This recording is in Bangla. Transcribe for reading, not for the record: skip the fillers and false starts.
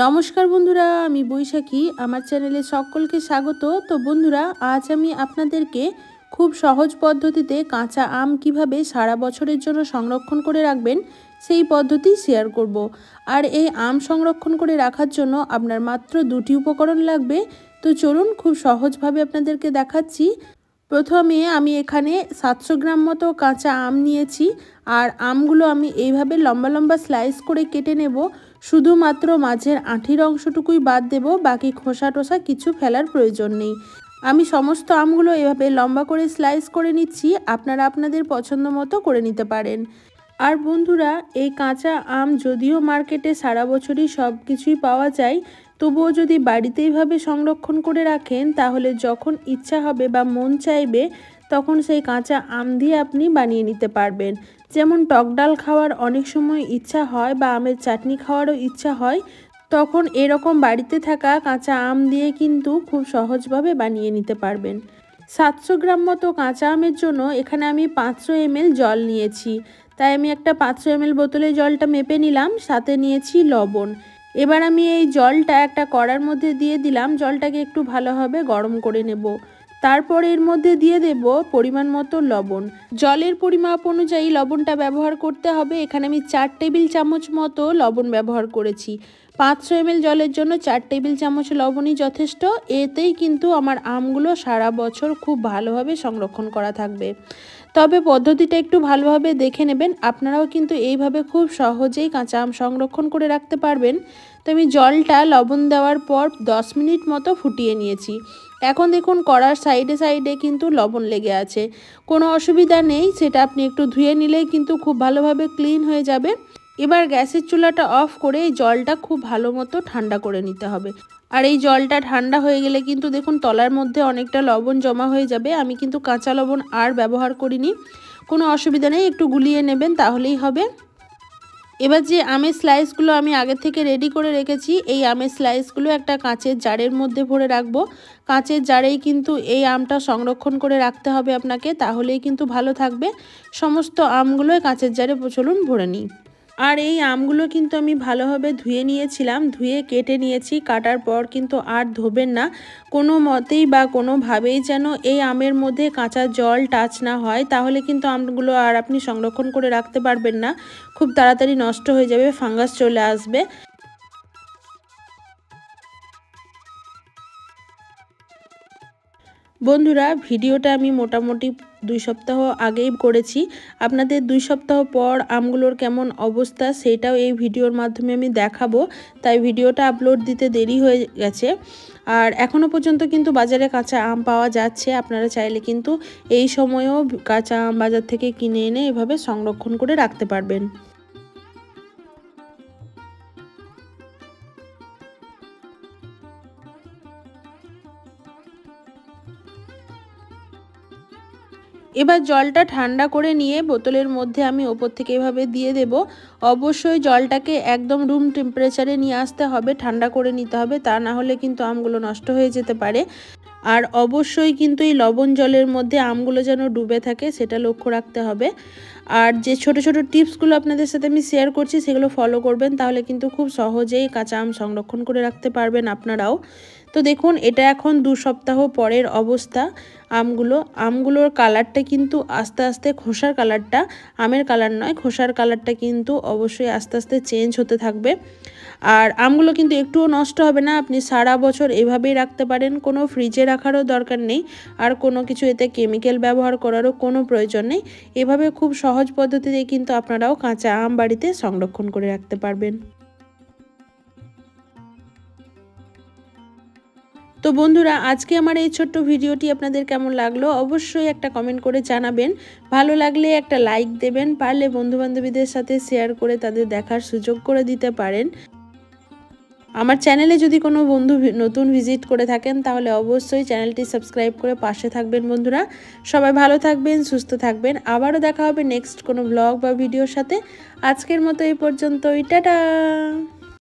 নমস্কার বন্ধুরা, আমি বৈশাখী। আমার চ্যানেলে সকলকে স্বাগত। তো বন্ধুরা, আজ আমি আপনাদেরকে খুব সহজ পদ্ধতিতে কাঁচা আম কিভাবে সারা বছরের জন্য সংরক্ষণ করে রাখবেন সেই পদ্ধতি শেয়ার করব। আর এই আম সংরক্ষণ করে রাখার জন্য আপনার মাত্র দুটি উপকরণ লাগবে। তো চলুন খুব সহজভাবে আপনাদেরকে দেখাচ্ছি। প্রথমে আমি এখানে 700 গ্রাম মতো কাঁচা আম নিয়েছি। আর আমগুলো আমি এইভাবে লম্বা লম্বা স্লাইস করে কেটে নেব। শুধুমাত্র মাঝের আঁঠির অংশটুকুই বাদ দেব, বাকি খোসা টোসা কিছু ফেলার প্রয়োজন নেই। আমি সমস্ত আমগুলো এভাবে লম্বা করে স্লাইস করে নিচ্ছি, আপনারা আপনাদের পছন্দ মতো করে নিতে পারেন। আর বন্ধুরা, এই কাঁচা আম যদিও মার্কেটে সারা বছরই সব কিছুই পাওয়া যায়, তবুও যদি বাড়িতে এইভাবে সংরক্ষণ করে রাখেন তাহলে যখন ইচ্ছা হবে বা মন চাইবে তখন সেই কাঁচা আম দিয়ে আপনি বানিয়ে নিতে পারবেন। যেমন টক ডাল খাওয়ার অনেক সময় ইচ্ছা হয় বা আমের চাটনি খাওয়ারও ইচ্ছা হয়, তখন এরকম বাড়িতে থাকা কাঁচা আম দিয়ে কিন্তু খুব সহজভাবে বানিয়ে নিতে পারবেন। 700 গ্রাম মতো কাঁচা আমের জন্য এখানে আমি 500 ml জল নিয়েছি। তাই আমি একটা 500 ml বোতলে জলটা মেপে নিলাম, সাথে নিয়েছি লবণ। এবার আমি এই জলটা একটা কড়ার মধ্যে দিয়ে দিলাম, জলটাকে একটু ভালোভাবে গরম করে নেব। তারপর এর মধ্যে দিয়ে দেব পরিমাণ মতো লবণ। জলের পরিমাপ অনুযায়ী লবণটা ব্যবহার করতে হবে। এখানে আমি 4 টেবিল চামচ মতো লবণ ব্যবহার করেছি। 500 ml জলের জন্য 4 টেবিল চামচ লবণই যথেষ্ট। এতেই কিন্তু আমার আমগুলো সারা বছর খুব ভালোভাবে সংরক্ষণ করা থাকবে। তবে পদ্ধতিটা একটু ভালোভাবে দেখে নেবেন, আপনারাও কিন্তু এইভাবে খুব সহজেই কাঁচা আম সংরক্ষণ করে রাখতে পারবেন। তো আমি জলটা লবণ দেওয়ার পর 10 মিনিট মতো ফুটিয়ে নিয়েছি। এখন দেখুন কড়ার সাইডে সাইডে কিন্তু লবণ লেগে আছে, কোনো অসুবিধা নেই, সেটা আপনি একটু ধুয়ে নিলেই কিন্তু খুব ভালোভাবে ক্লিন হয়ে যাবে। এবার গ্যাসের চুলাটা অফ করে এই জলটা খুব ভালো মতো ঠান্ডা করে নিতে হবে। আর এই জলটা ঠান্ডা হয়ে গেলে কিন্তু দেখুন তলার মধ্যে অনেকটা লবণ জমা হয়ে যাবে। আমি কিন্তু কাঁচা লবণ আর ব্যবহার করিনি, কোনো অসুবিধা নেই, একটু গুলিয়ে নেবেন তাহলেই হবে। এবার যে আমের স্লাইসগুলো আমি আগে থেকে রেডি করে রেখেছি, এই আমের স্লাইসগুলো একটা কাঁচের জারের মধ্যে ভরে রাখবো। কাঁচের জারেই কিন্তু এই আমটা সংরক্ষণ করে রাখতে হবে আপনাকে, তাহলেই কিন্তু ভালো থাকবে। সমস্ত আমগুলোই কাঁচের জারে চলুন ভরে নিই। আর এই আমগুলো কিন্তু আমি ভালোভাবে ধুয়ে নিয়েছিলাম, ধুয়ে কেটে নিয়েছি। কাটার পর কিন্তু আর ধোবেন না কোনো মতেই বা কোনোভাবেই, যেন এই আমের মধ্যে কাঁচা জল টাচ না হয়, তাহলে কিন্তু আমগুলো আর আপনি সংরক্ষণ করে রাখতে পারবেন না, খুব তাড়াতাড়ি নষ্ট হয়ে যাবে, ফাঙ্গাস চলে আসবে। বন্ধুরা, ভিডিওটা আমি মোটামুটি 2 সপ্তাহ আগেই করেছি। আপনাদের 2 সপ্তাহ পর আমগুলোর কেমন অবস্থা সেটাও এই ভিডিওর মাধ্যমে আমি দেখাবো, তাই ভিডিওটা আপলোড দিতে দেরি হয়ে গেছে। আর এখনও পর্যন্ত কিন্তু বাজারে কাঁচা আম পাওয়া যাচ্ছে, আপনারা চাইলে কিন্তু এই সময়েও কাঁচা আম বাজার থেকে কিনে এনে এভাবে সংরক্ষণ করে রাখতে পারবেন। এবার জলটা ঠান্ডা করে নিয়ে বোতলের মধ্যে আমি ওপর থেকে এভাবে দিয়ে দেব। অবশ্যই জলটাকে একদম রুম টেম্পারেচারে নিয়ে আসতে হবে, ঠান্ডা করে নিতে হবে, তা না হলে কিন্তু আমগুলো নষ্ট হয়ে যেতে পারে। আর অবশ্যই কিন্তু এই লবণ জলের মধ্যে আমগুলো যেন ডুবে থাকে সেটা লক্ষ্য রাখতে হবে। আর যে ছোট ছোট টিপসগুলো আপনাদের সাথে আমি শেয়ার করছি সেগুলো ফলো করবেন, তাহলে কিন্তু খুব সহজেই কাঁচা আম সংরক্ষণ করে রাখতে পারবেন আপনারাও। তো দেখুন, এটা এখন 2 সপ্তাহ পরের অবস্থা। আমগুলোর কালারটা কিন্তু আস্তে আস্তে, খোসার কালারটা, আমের কালার নয়, খোসার কালারটা কিন্তু অবশ্যই আস্তে আস্তে চেঞ্জ হতে থাকবে। আর আমগুলো কিন্তু একটুও নষ্ট হবে না, আপনি সারা বছর এভাবেই রাখতে পারেন, কোনো ফ্রিজে রাখারও দরকার নেই, আর কোনো কিছু এতে কেমিক্যাল ব্যবহার করারও কোনো প্রয়োজন নেই। এভাবে খুব সহজ পদ্ধতিতে কিন্তু আপনারাও কাঁচা আম বাড়িতে সংরক্ষণ করে রাখতে পারবেন। তো বন্ধুরা, আজকে আমার এই ছোট্ট ভিডিওটি আপনাদের কেমন লাগলো অবশ্যই একটা কমেন্ট করে জানাবেন। ভালো লাগলে একটা লাইক দেবেন, পারলে বন্ধুবান্ধবীদের সাথে শেয়ার করে তাদের দেখার সুযোগ করে দিতে পারেন। আমার চ্যানেলে যদি কোনো বন্ধু নতুন ভিজিট করে থাকেন তাহলে অবশ্যই চ্যানেলটি সাবস্ক্রাইব করে পাশে থাকবেন। বন্ধুরা, সবাই ভালো থাকবেন, সুস্থ থাকবেন, আবারও দেখা হবে নেক্সট কোনো ব্লগ বা ভিডিওর সাথে। আজকের মতো এই পর্যন্তই, টাটা।